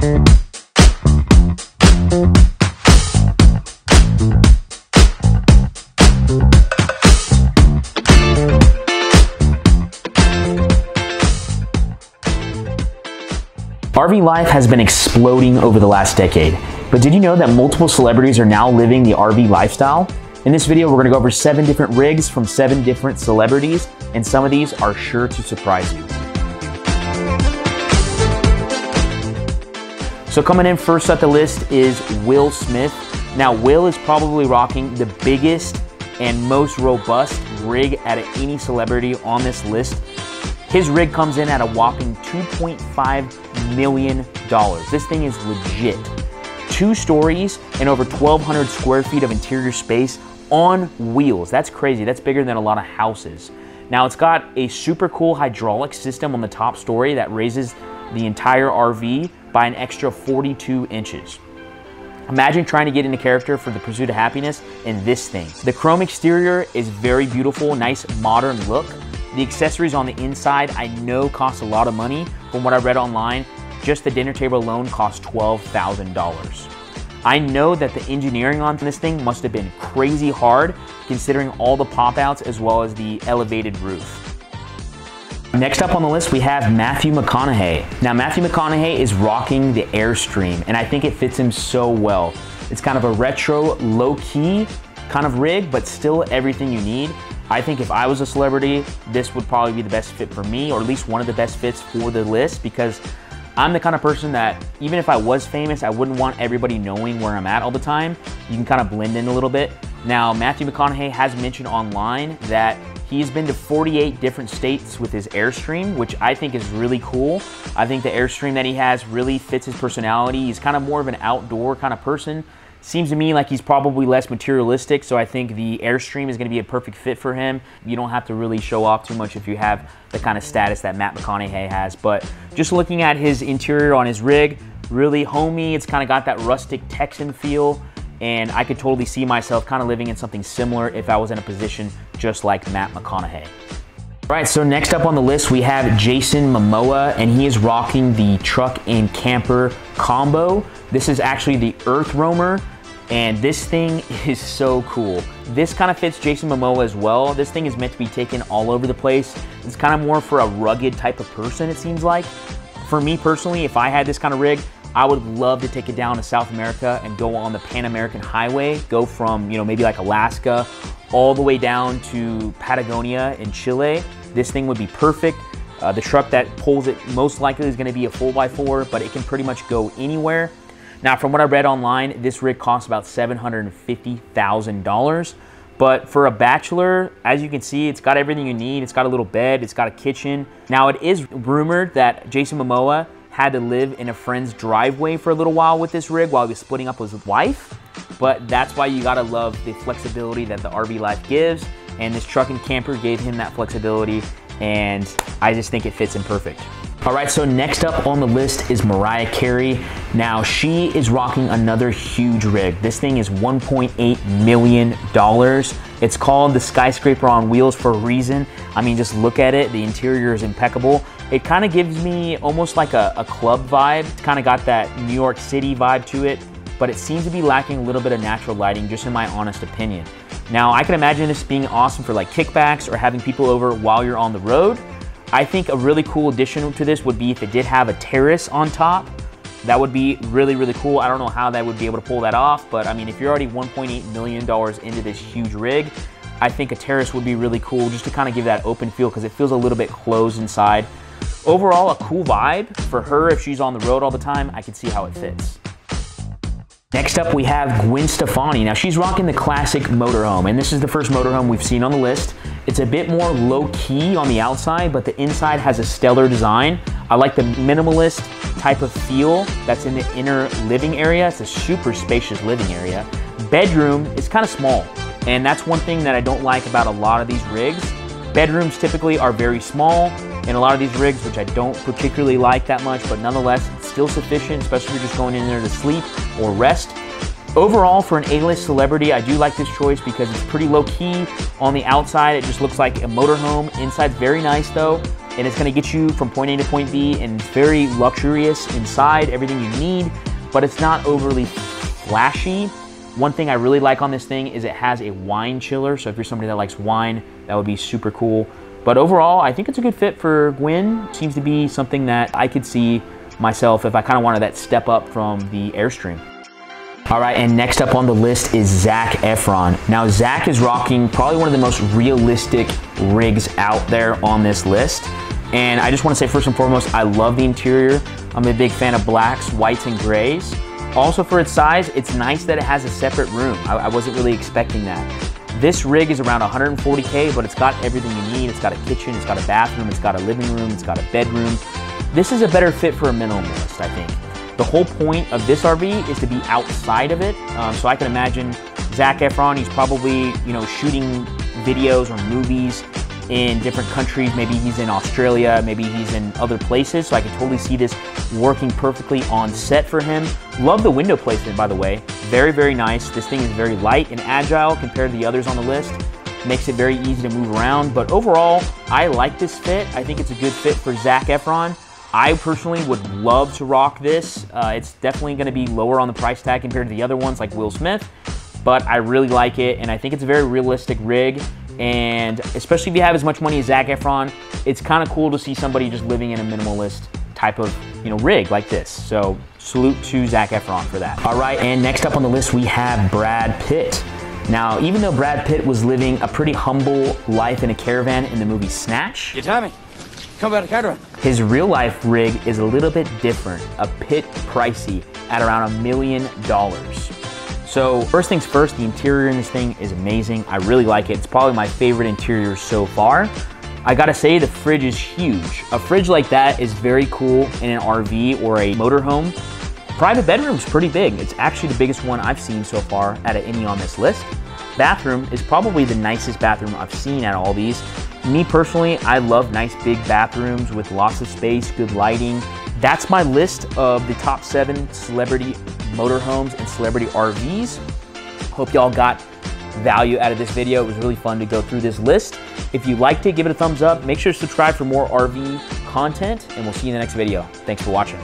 RV life has been exploding over the last decade, but did you know that multiple celebrities are now living the RV lifestyle? In this video, we're gonna go over 7 different rigs from 7 different celebrities, and some of these are sure to surprise you. So coming in first at the list is Will Smith. Now, Will is probably rocking the biggest and most robust rig out of any celebrity on this list. His rig comes in at a whopping $2.5 million. This thing is legit. 2 stories and over 1,200 square feet of interior space on wheels. That's crazy. That's bigger than a lot of houses. Now, it's got a super cool hydraulic system on the top story that raises the entire RV by an extra 42 inches. Imagine trying to get into character for The Pursuit of Happiness in this thing. The chrome exterior is very beautiful, nice modern look. The accessories on the inside I know cost a lot of money. From what I read online, just the dinner table alone cost $12,000. I know that the engineering on this thing must have been crazy hard considering all the pop outs as well as the elevated roof. Next up on the list, we have Matthew McConaughey. Now, Matthew McConaughey is rocking the Airstream, and I think it fits him so well. It's kind of a retro, low-key kind of rig, but still everything you need. I think if I was a celebrity, this would probably be the best fit for me, or at least one of the best fits for the list, because I'm the kind of person that even if I was famous, I wouldn't want everybody knowing where I'm at all the time. You can kind of blend in a little bit. Now, Matthew McConaughey has mentioned online that he's been to 48 different states with his Airstream, which I think is really cool. I think the Airstream that he has really fits his personality. He's kind of more of an outdoor kind of person. Seems to me like he's probably less materialistic, so I think the Airstream is going to be a perfect fit for him. You don't have to really show off too much if you have the kind of status that Matt McConaughey has, but just looking at his interior on his rig, really homey. It's kind of got that rustic Texan feel, and I could totally see myself kind of living in something similar if I was in a position just like Matt McConaughey. All right, so next up on the list, we have Jason Momoa, and he is rocking the truck and camper combo. This is actually the EarthRoamer, and this thing is so cool. This kind of fits Jason Momoa as well. This thing is meant to be taken all over the place. It's kind of more for a rugged type of person, it seems like. For me personally, if I had this kind of rig, I would love to take it down to South America and go on the Pan American Highway, go from, you know, maybe like Alaska all the way down to Patagonia in Chile. This thing would be perfect. The truck that pulls it most likely is going to be a 4x4, but it can pretty much go anywhere. Now, from what I read online, this rig costs about $750,000. But for a bachelor, as you can see, it's got everything you need. It's got a little bed, it's got a kitchen. Now, it is rumored that Jason Momoa had to live in a friend's driveway for a little while with this rig while he was splitting up with his wife. But that's why you gotta love the flexibility that the RV life gives. And this truck and camper gave him that flexibility, and I just think it fits him perfect. All right, so next up on the list is Mariah Carey. Now, she is rocking another huge rig. This thing is $1.8 million. It's called the Skyscraper on wheels for a reason. I mean, just look at it. The interior is impeccable. It kind of gives me almost like a club vibe. It's kind of got that New York City vibe to it, but it seems to be lacking a little bit of natural lighting, just in my honest opinion. Now, I can imagine this being awesome for like kickbacks or having people over while you're on the road. I think a really cool addition to this would be if it did have a terrace on top. That would be really, really cool. I don't know how that would be able to pull that off, but I mean, if you're already $1.8 million into this huge rig, I think a terrace would be really cool just to kind of give that open feel because it feels a little bit closed inside. Overall, a cool vibe for her if she's on the road all the time. I can see how it fits. Next up, we have Gwen Stefani. Now, she's rocking the classic motorhome, and this is the first motorhome we've seen on the list. It's a bit more low-key on the outside, but the inside has a stellar design. I like the minimalist type of feel that's in the inner living area. It's a super spacious living area. Bedroom is kind of small, and that's one thing that I don't like about a lot of these rigs. Bedrooms typically are very small in a lot of these rigs, which I don't particularly like that much, but nonetheless, it's still sufficient, especially if you're just going in there to sleep or rest. Overall, for an A-list celebrity, I do like this choice because it's pretty low-key. On the outside, it just looks like a motorhome. Inside's very nice, though. and it's gonna get you from point A to point B, and it's very luxurious inside, everything you need, but it's not overly flashy. One thing I really like on this thing is it has a wine chiller, so if you're somebody that likes wine, that would be super cool. But overall, I think it's a good fit for Gwen. Seems to be something that I could see myself if I kind of wanted that step up from the Airstream. All right, and next up on the list is Zac Efron. Now, Zac is rocking probably one of the most realistic rigs out there on this list. And I just want to say, first and foremost, I love the interior. I'm a big fan of blacks, whites, and grays. Also, for its size, it's nice that it has a separate room. I wasn't really expecting that. This rig is around 140K, but it's got everything you need. It's got a kitchen, it's got a bathroom, it's got a living room, it's got a bedroom. This is a better fit for a minimalist, I think. The whole point of this RV is to be outside of it. So I can imagine Zac Efron, he's probably, shooting videos or movies in different countries. Maybe he's in Australia, maybe he's in other places. So I can totally see this working perfectly on set for him. Love the window placement, by the way. Very, very nice. This thing is very light and agile compared to the others on the list. Makes it very easy to move around. But overall, I like this fit. I think it's a good fit for Zac Efron. I personally would love to rock this. It's definitely gonna be lower on the price tag compared to the other ones like Will Smith, but I really like it, and I think it's a very realistic rig. And especially if you have as much money as Zac Efron, it's kind of cool to see somebody just living in a minimalist type of rig like this. So salute to Zac Efron for that. All right, and next up on the list we have Brad Pitt. Now, even though Brad Pitt was living a pretty humble life in a caravan in the movie Snatch, you tell me. Come about a caravan. His real life rig is a little bit different, a bit pricey at around $1 million. So first things first, the interior in this thing is amazing. I really like it. It's probably my favorite interior so far. I gotta say, the fridge is huge. A fridge like that is very cool in an RV or a motorhome. Private bedroom's pretty big. It's actually the biggest one I've seen so far out of any on this list. Bathroom is probably the nicest bathroom I've seen out of all these. Me personally, I love nice big bathrooms with lots of space, good lighting. That's my list of the top 7 celebrity motorhomes and celebrity RVs. Hope y'all got value out of this video. It was really fun to go through this list. If you liked it, give it a thumbs up. Make sure to subscribe for more RV content, and we'll see you in the next video. Thanks for watching.